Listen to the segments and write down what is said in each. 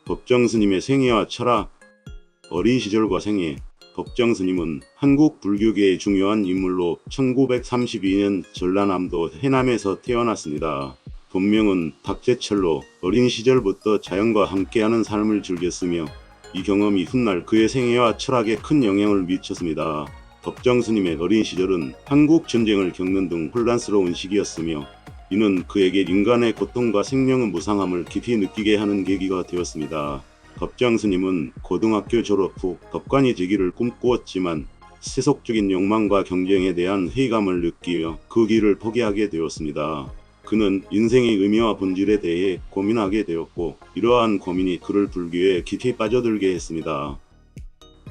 법정스님의 생애와 철학. 어린 시절과 생애. 법정스님은 한국 불교계의 중요한 인물로 1932년 전라남도 해남에서 태어났습니다. 본명은 박재철로 어린 시절부터 자연과 함께하는 삶을 즐겼으며 이 경험이 훗날 그의 생애와 철학에 큰 영향을 미쳤습니다. 법정스님의 어린 시절은 한국 전쟁을 겪는 등 혼란스러운 시기였으며 이는 그에게 인간의 고통과 생명의 무상함을 깊이 느끼게 하는 계기가 되었습니다. 법정스님은 고등학교 졸업 후 법관이 되기를 꿈꾸었지만 세속적인 욕망과 경쟁에 대한 회의감을 느끼며 그 길을 포기하게 되었습니다. 그는 인생의 의미와 본질에 대해 고민하게 되었고 이러한 고민이 그를 불교에 깊이 빠져들게 했습니다.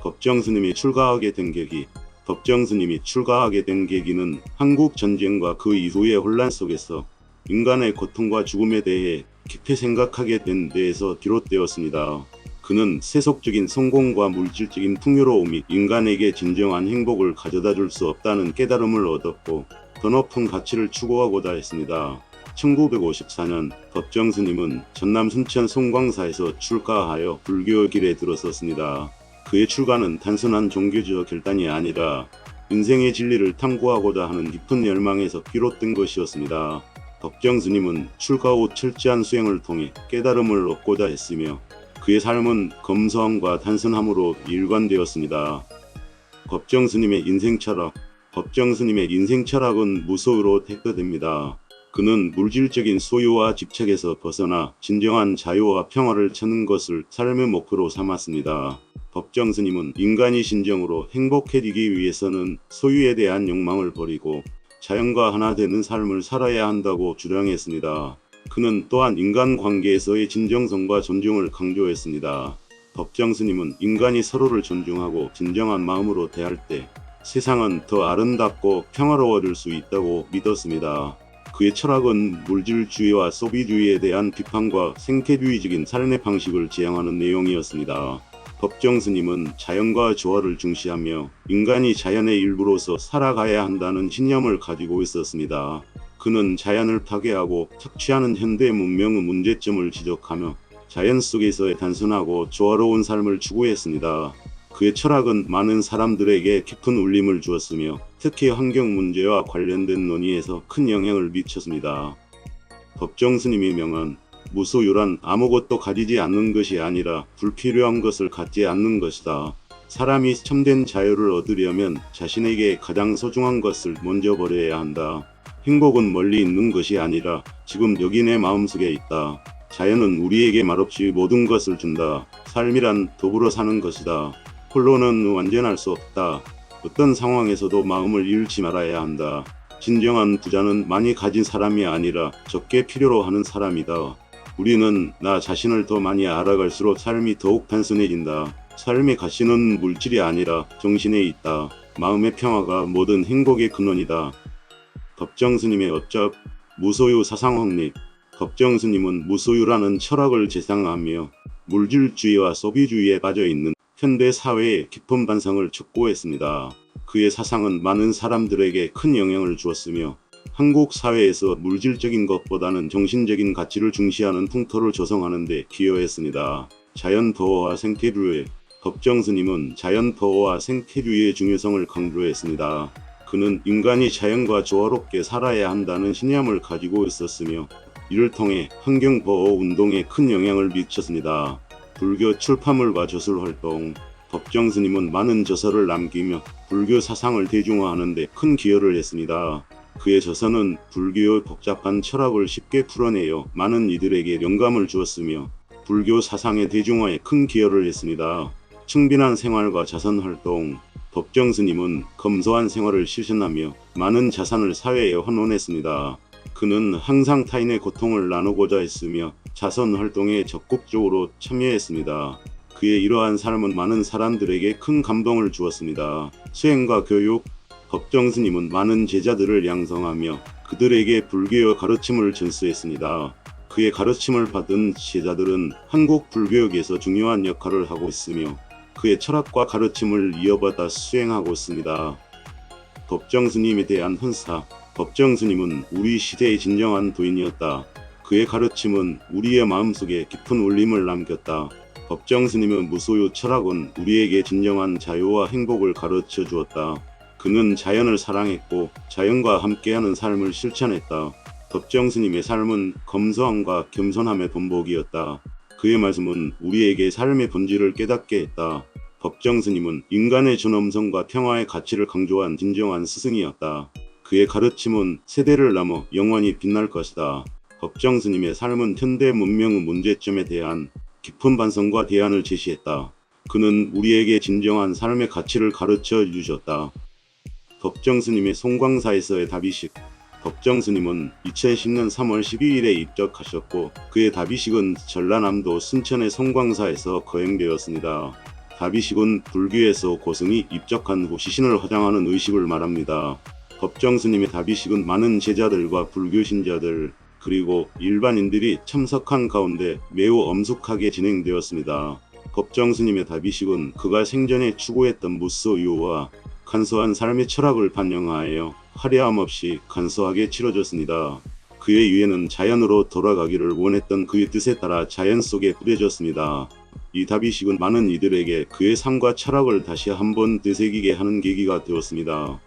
법정스님이 출가하게 된 계기. 법정스님이 출가하게 된 계기는 한국 전쟁과 그 이후의 혼란 속에서 인간의 고통과 죽음에 대해 깊이 생각하게 된 데에서 비롯되었습니다. 그는 세속적인 성공과 물질적인 풍요로움이 인간에게 진정한 행복을 가져다 줄 수 없다는 깨달음을 얻었고 더 높은 가치를 추구하고자 했습니다. 1954년 법정스님은 전남 순천 송광사에서 출가하여 불교 길에 들어섰습니다. 그의 출가는 단순한 종교적 결단이 아니라 인생의 진리를 탐구하고자 하는 깊은 열망에서 비롯된 것이었습니다. 법정스님은 출가 후 철저한 수행을 통해 깨달음을 얻고자 했으며 그의 삶은 검소함과 단순함으로 일관되었습니다. 법정스님의 인생 철학. 법정스님의 인생 철학은 무소유로 대표됩니다. 그는 물질적인 소유와 집착에서 벗어나 진정한 자유와 평화를 찾는 것을 삶의 목표로 삼았습니다. 법정스님은 인간이 진정으로 행복해지기 위해서는 소유에 대한 욕망을 버리고 자연과 하나 되는 삶을 살아야 한다고 주장했습니다. 그는 또한 인간관계에서의 진정성과 존중을 강조했습니다. 법정스님은 인간이 서로를 존중하고 진정한 마음으로 대할 때 세상은 더 아름답고 평화로워질 수 있다고 믿었습니다. 그의 철학은 물질주의와 소비주의에 대한 비판과 생태주의적인 삶의 방식을 지향하는 내용이었습니다. 법정스님은 자연과 조화를 중시하며 인간이 자연의 일부로서 살아가야 한다는 신념을 가지고 있었습니다. 그는 자연을 파괴하고 착취하는 현대 문명의 문제점을 지적하며 자연 속에서의 단순하고 조화로운 삶을 추구했습니다. 그의 철학은 많은 사람들에게 깊은 울림을 주었으며 특히 환경 문제와 관련된 논의에서 큰 영향을 미쳤습니다. 법정스님의 명언. 무소유란 아무것도 가지지 않는 것이 아니라 불필요한 것을 갖지 않는 것이다. 사람이 참된 자유를 얻으려면 자신에게 가장 소중한 것을 먼저 버려야 한다. 행복은 멀리 있는 것이 아니라 지금 여기 내 마음속에 있다. 자연은 우리에게 말없이 모든 것을 준다. 삶이란 더불어 사는 것이다. 홀로는 완전할 수 없다. 어떤 상황에서도 마음을 잃지 말아야 한다. 진정한 부자는 많이 가진 사람이 아니라 적게 필요로 하는 사람이다. 우리는 나 자신을 더 많이 알아갈수록 삶이 더욱 단순해진다. 삶의 가치는 물질이 아니라 정신에 있다. 마음의 평화가 모든 행복의 근원이다. 법정스님의 업적. 무소유 사상 확립. 법정스님은 무소유라는 철학을 제상하며 물질주의와 소비주의에 빠져있는 현대 사회의 깊은 반성을 촉구했습니다. 그의 사상은 많은 사람들에게 큰 영향을 주었으며 한국 사회에서 물질적인 것보다는 정신적인 가치를 중시하는 풍토를 조성하는 데 기여했습니다. 자연 보호와 생태주의. 법정스님은 자연 보호와 생태주의의 중요성을 강조했습니다. 그는 인간이 자연과 조화롭게 살아야 한다는 신념을 가지고 있었으며 이를 통해 환경보호 운동에 큰 영향을 미쳤습니다. 불교 출판물과 저술 활동. 법정스님은 많은 저서를 남기며 불교 사상을 대중화하는 데 큰 기여를 했습니다. 그의 저서는 불교의 복잡한 철학을 쉽게 풀어내어 많은 이들에게 영감을 주었으며 불교 사상의 대중화에 큰 기여를 했습니다. 충빈한 생활과 자선활동. 법정스님은 검소한 생활을 실천하며 많은 자산을 사회에 헌원했습니다. 그는 항상 타인의 고통을 나누고자 했으며 자선활동에 적극적으로 참여했습니다. 그의 이러한 삶은 많은 사람들에게 큰 감동을 주었습니다. 수행과 교육. 법정스님은 많은 제자들을 양성하며 그들에게 불교의 가르침을 전수했습니다. 그의 가르침을 받은 제자들은 한국 불교계에서 중요한 역할을 하고 있으며 그의 철학과 가르침을 이어받아 수행하고 있습니다. 법정스님에 대한 헌사. 법정스님은 우리 시대의 진정한 도인이었다. 그의 가르침은 우리의 마음속에 깊은 울림을 남겼다. 법정 스님의 무소유 철학은 우리에게 진정한 자유와 행복을 가르쳐 주었다. 그는 자연을 사랑했고 자연과 함께하는 삶을 실천했다. 법정 스님의 삶은 검소함과 겸손함의 본보기였다. 그의 말씀은 우리에게 삶의 본질을 깨닫게 했다. 법정 스님은 인간의 존엄성과 평화의 가치를 강조한 진정한 스승이었다. 그의 가르침은 세대를 넘어 영원히 빛날 것이다. 법정 스님의 삶은 현대 문명의 문제점에 대한 깊은 반성과 대안을 제시했다. 그는 우리에게 진정한 삶의 가치를 가르쳐 주셨다. 법정 스님의 송광사에서의 다비식. 법정 스님은 2010년 3월 12일에 입적하셨고 그의 다비식은 전라남도 순천의 송광사에서 거행되었습니다. 다비식은 불교에서 고승이 입적한 후 시신을 화장하는 의식을 말합니다. 법정 스님의 다비식은 많은 제자들과 불교 신자들 그리고 일반인들이 참석한 가운데 매우 엄숙하게 진행되었습니다. 법정 스님의 다비식은 그가 생전에 추구했던 무소유와 간소한 삶의 철학을 반영하여 화려함 없이 간소하게 치러졌습니다. 그의 유해는 자연으로 돌아가기를 원했던 그의 뜻에 따라 자연 속에 뿌려졌습니다. 이 다비식은 많은 이들에게 그의 삶과 철학을 다시 한번 되새기게 하는 계기가 되었습니다.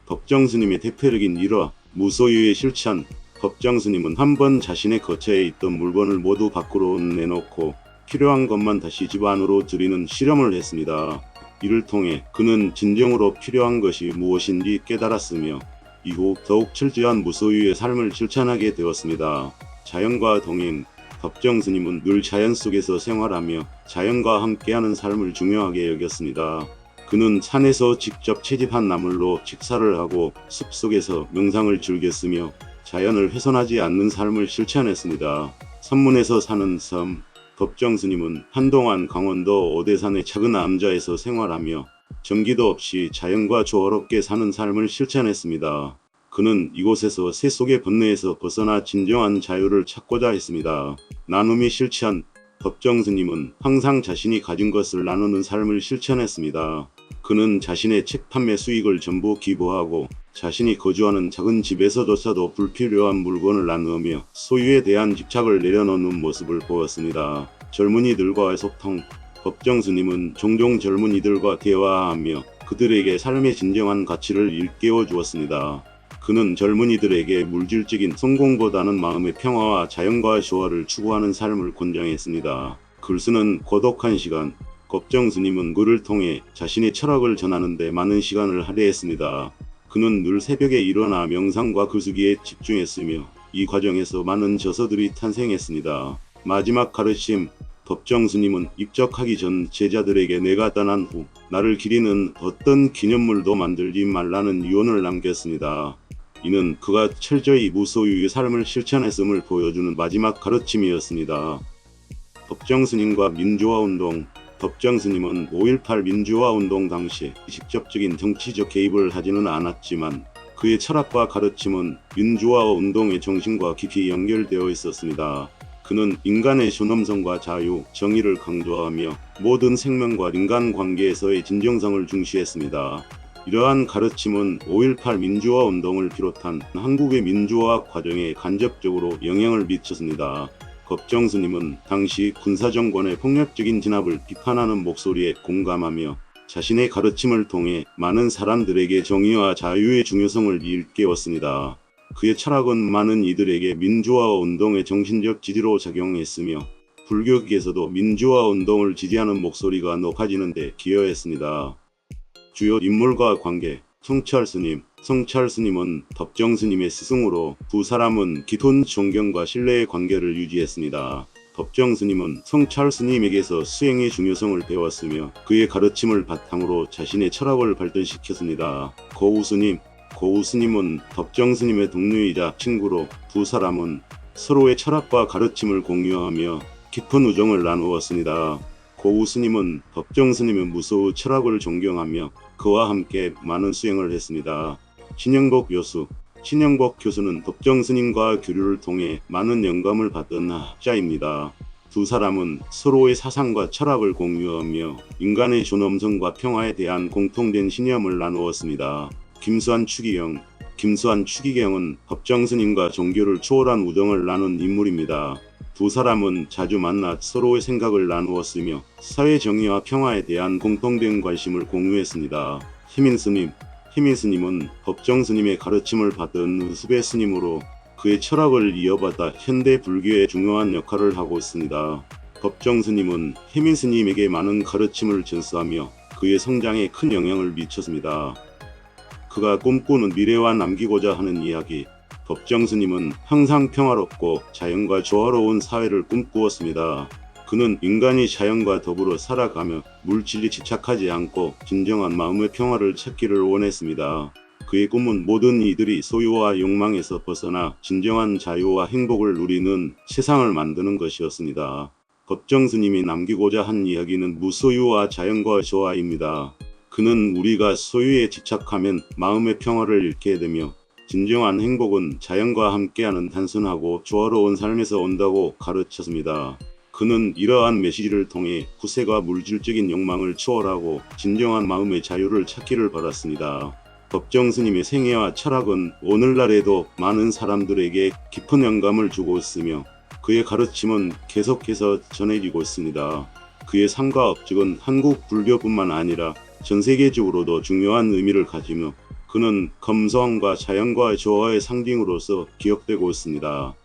법정 스님의 대표적인 일화, 무소유의 실천. 법정 스님은 한번 자신의 거처에 있던 물건을 모두 밖으로 내놓고 필요한 것만 다시 집 안으로 들이는 실험을 했습니다. 이를 통해 그는 진정으로 필요한 것이 무엇인지 깨달았으며 이후 더욱 철저한 무소유의 삶을 실천하게 되었습니다. 자연과 동행. 법정 스님은 늘 자연 속에서 생활하며 자연과 함께하는 삶을 중요하게 여겼습니다. 그는 산에서 직접 채집한 나물로 식사를 하고 숲속에서 명상을 즐겼으며 자연을 훼손하지 않는 삶을 실천했습니다. 선문에서 사는 섬. 법정 스님은 한동안 강원도 오대산의 작은 암자에서 생활하며 전기도 없이 자연과 조화롭게 사는 삶을 실천했습니다. 그는 이곳에서 세속의 번뇌에서 벗어나 진정한 자유를 찾고자 했습니다. 나눔의 실천. 법정 스님은 항상 자신이 가진 것을 나누는 삶을 실천했습니다. 그는 자신의 책 판매 수익을 전부 기부하고 자신이 거주하는 작은 집에서조차도 불필요한 물건을 나누며 소유에 대한 집착을 내려놓는 모습을 보였습니다. 젊은이들과의 소통. 법정 스님은 종종 젊은이들과 대화하며 그들에게 삶의 진정한 가치를 일깨워 주었습니다. 그는 젊은이들에게 물질적인 성공보다는 마음의 평화와 자연과의 조화를 추구하는 삶을 권장했습니다. 글쓰는 고독한 시간. 법정 스님은 글을 통해 자신의 철학을 전하는 데 많은 시간을 할애했습니다. 그는 늘 새벽에 일어나 명상과 글쓰기에 집중했으며 이 과정에서 많은 저서들이 탄생했습니다. 마지막 가르침. 법정 스님은 입적하기 전 제자들에게 내가 떠난 후 나를 기리는 어떤 기념물도 만들지 말라는 유언을 남겼습니다. 이는 그가 철저히 무소유의 삶을 실천했음을 보여주는 마지막 가르침이었습니다. 법정 스님과 민주화운동. 법정 스님은 5.18 민주화운동 당시 직접적인 정치적 개입을 하지는 않았지만 그의 철학과 가르침은 민주화운동의 정신과 깊이 연결되어 있었습니다. 그는 인간의 존엄성과 자유, 정의를 강조하며 모든 생명과 인간관계에서의 진정성을 중시했습니다. 이러한 가르침은 5.18 민주화운동을 비롯한 한국의 민주화 과정에 간접적으로 영향을 미쳤습니다. 법정 스님은 당시 군사정권의 폭력적인 진압을 비판하는 목소리에 공감하며 자신의 가르침을 통해 많은 사람들에게 정의와 자유의 중요성을 일깨웠습니다. 그의 철학은 많은 이들에게 민주화 운동의 정신적 지지로 작용했으며 불교계에서도 민주화 운동을 지지하는 목소리가 높아지는 데 기여했습니다. 주요 인물과 관계. 성찰 스님. 성찰 스님은 법정 스님의 스승으로 두 사람은 깊은 존경과 신뢰의 관계를 유지했습니다. 법정 스님은 성찰 스님에게서 수행의 중요성을 배웠으며 그의 가르침을 바탕으로 자신의 철학을 발전시켰습니다. 고우 스님. 고우 스님은 법정 스님의 동료이자 친구로 두 사람은 서로의 철학과 가르침을 공유하며 깊은 우정을 나누었습니다. 고우 스님은 법정 스님의 무소유 철학을 존경하며 그와 함께 많은 수행을 했습니다. 신영복 교수. 신영복 교수는 법정 스님과 교류를 통해 많은 영감을 받던 학자입니다. 두 사람은 서로의 사상과 철학을 공유하며 인간의 존엄성과 평화에 대한 공통된 신념을 나누었습니다. 김수환 추기경. 김수환 추기경은 법정 스님과 종교를 초월한 우정을 나눈 인물입니다. 두 사람은 자주 만나 서로의 생각을 나누었으며 사회 정의와 평화에 대한 공통된 관심을 공유했습니다. 희민 스님은 법정 스님의 가르침을 받은 수배 스님으로 그의 철학을 이어받아 현대 불교에 중요한 역할을 하고 있습니다. 법정 스님은 희민 스님에게 많은 가르침을 전수하며 그의 성장에 큰 영향을 미쳤습니다. 그가 꿈꾸는 미래와 남기고자 하는 이야기. 법정 스님은 항상 평화롭고 자연과 조화로운 사회를 꿈꾸었습니다. 그는 인간이 자연과 더불어 살아가며 물질에 집착하지 않고 진정한 마음의 평화를 찾기를 원했습니다. 그의 꿈은 모든 이들이 소유와 욕망에서 벗어나 진정한 자유와 행복을 누리는 세상을 만드는 것이었습니다. 법정 스님이 남기고자 한 이야기는 무소유와 자연과 조화입니다. 그는 우리가 소유에 집착하면 마음의 평화를 잃게 되며 진정한 행복은 자연과 함께하는 단순하고 조화로운 삶에서 온다고 가르쳤습니다. 그는 이러한 메시지를 통해 구세가 물질적인 욕망을 초월하고 진정한 마음의 자유를 찾기를 바랐습니다. 법정 스님의 생애와 철학은 오늘날에도 많은 사람들에게 깊은 영감을 주고 있으며 그의 가르침은 계속해서 전해지고 있습니다. 그의 삶과 업적은 한국 불교뿐만 아니라 전 세계적으로도 중요한 의미를 가지며 그는 검소함과 자연과의 조화의 상징으로서 기억되고 있습니다.